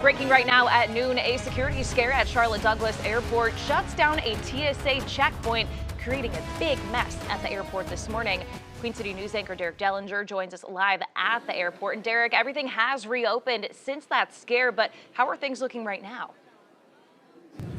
Breaking right now at noon, a security scare at Charlotte Douglas Airport shuts down a TSA checkpoint, creating a big mess at the airport this morning. Queen City News anchor Derek Dellinger joins us live at the airport. And Derek, everything has reopened since that scare, but how are things looking right now?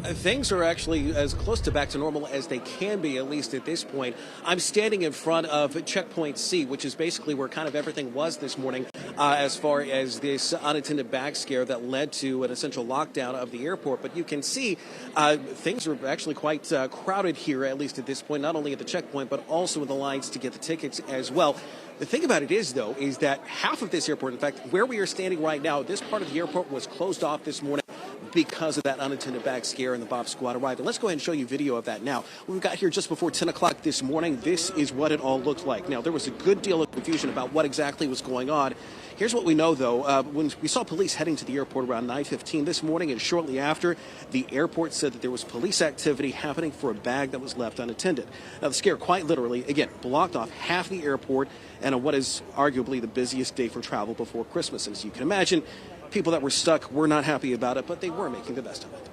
Things are actually as close to back to normal as they can be, at least at this point. I'm standing in front of Checkpoint C, which is basically where kind of everything was this morning as far as this unattended bag scare that led to an essential lockdown of the airport. But you can see things are actually quite crowded here, at least at this point, not only at the checkpoint, but also in the lines to get the tickets as well. The thing about it is, though, is that half of this airport, in fact, where we are standing right now, this part of the airport was closed off this morning because of that unattended bag scare and the Bob Squad arrival. Let's go ahead and show you video of that now. When we got here just before 10 o'clock this morning, this is what it all looked like. Now, there was a good deal of confusion about what exactly was going on. Here's what we know, though. When we saw police heading to the airport around 9:15 this morning, and shortly after, the airport said that there was police activity happening for a bag that was left unattended. Now, the scare quite literally, again, blocked off half the airport and on what is arguably the busiest day for travel before Christmas. As you can imagine, people that were stuck were not happy about it, but they were making the best of it.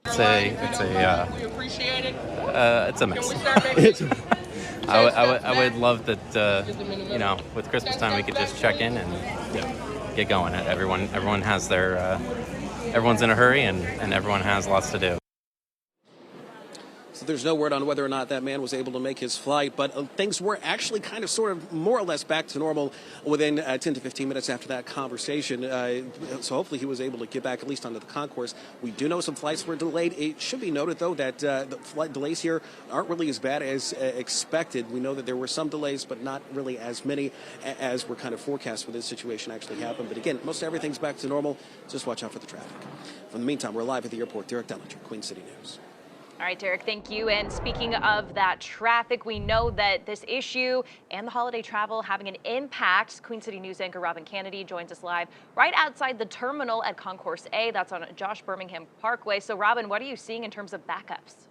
It's a mess. I would love that, with Christmas time we could just check in and get going. Everyone has their, everyone's in a hurry and everyone has lots to do. So there's no word on whether or not that man was able to make his flight, but things were actually kind of sort of more or less back to normal within 10 to 15 minutes after that conversation. So hopefully he was able to get back at least onto the concourse. We do know some flights were delayed. It should be noted, though, that the flight delays here aren't really as bad as expected. We know that there were some delays, but not really as many as were kind of forecast for this situation actually happened. But again, most everything's back to normal. Just watch out for the traffic. In the meantime, we're live at the airport. Derek Dellinger, Queen City News. All right, Derek, thank you. And speaking of that traffic, we know that this issue and the holiday travel having an impact. Queen City News anchor Robin Kennedy joins us live right outside the terminal at Concourse A. That's on Josh Birmingham Parkway. So, Robin, what are you seeing in terms of backups?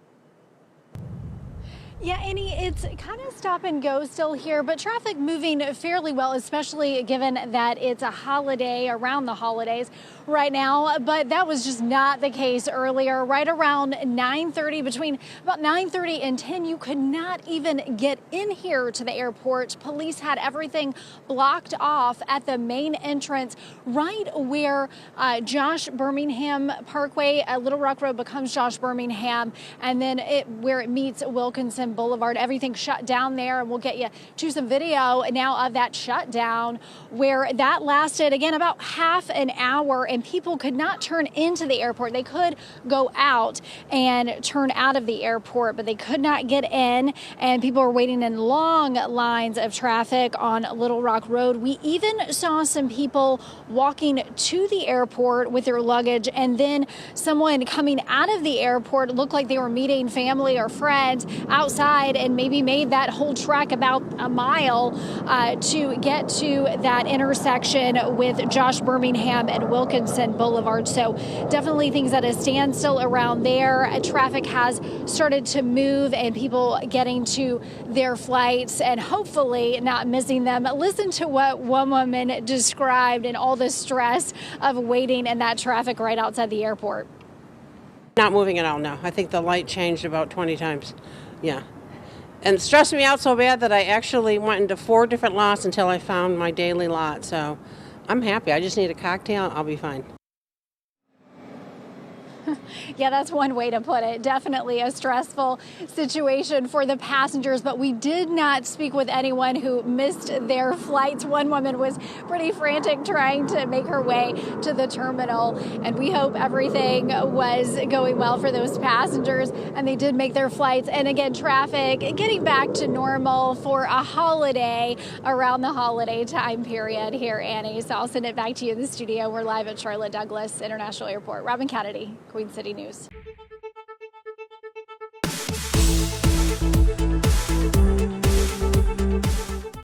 Yeah, Annie, it's kind of stop and go still here, but traffic moving fairly well, especially given that it's a holiday around the holidays right now. But that was just not the case earlier. Right around 9:30, between about 9:30 and 10, you could not even get in here to the airport. Police had everything blocked off at the main entrance, right where Josh Birmingham Parkway, Little Rock Road becomes Josh Birmingham, and then where it meets Wilkinson Boulevard. Everything shut down there, and we'll get you to some video now of that shutdown where that lasted, again, about half an hour, and people could not turn into the airport. They could go out and turn out of the airport, but they could not get in, and people were waiting in long lines of traffic on Little Rock Road. We even saw some people walking to the airport with their luggage, and then someone coming out of the airport looked like they were meeting family or friends outside and maybe made that whole trek about a mile to get to that intersection with Josh Birmingham and Wilkinson Boulevard. So definitely things at a standstill around there. Traffic has started to move and people getting to their flights and hopefully not missing them. Listen to what one woman described and all the stress of waiting in that traffic right outside the airport. Not moving at all, no. I think the light changed about 20 times. Yeah. And it stressed me out so bad that I actually went into 4 different lots until I found my daily lot. So I'm happy. I just need a cocktail. I'll be fine. Yeah, that's one way to put it. Definitely a stressful situation for the passengers, but we did not speak with anyone who missed their flights. One woman was pretty frantic trying to make her way to the terminal, and we hope everything was going well for those passengers, and they did make their flights. And again, traffic getting back to normal for a holiday around the holiday time period here, Annie. So I'll send it back to you in the studio. We're live at Charlotte Douglas International Airport. Robin Kennedy, Queen City News.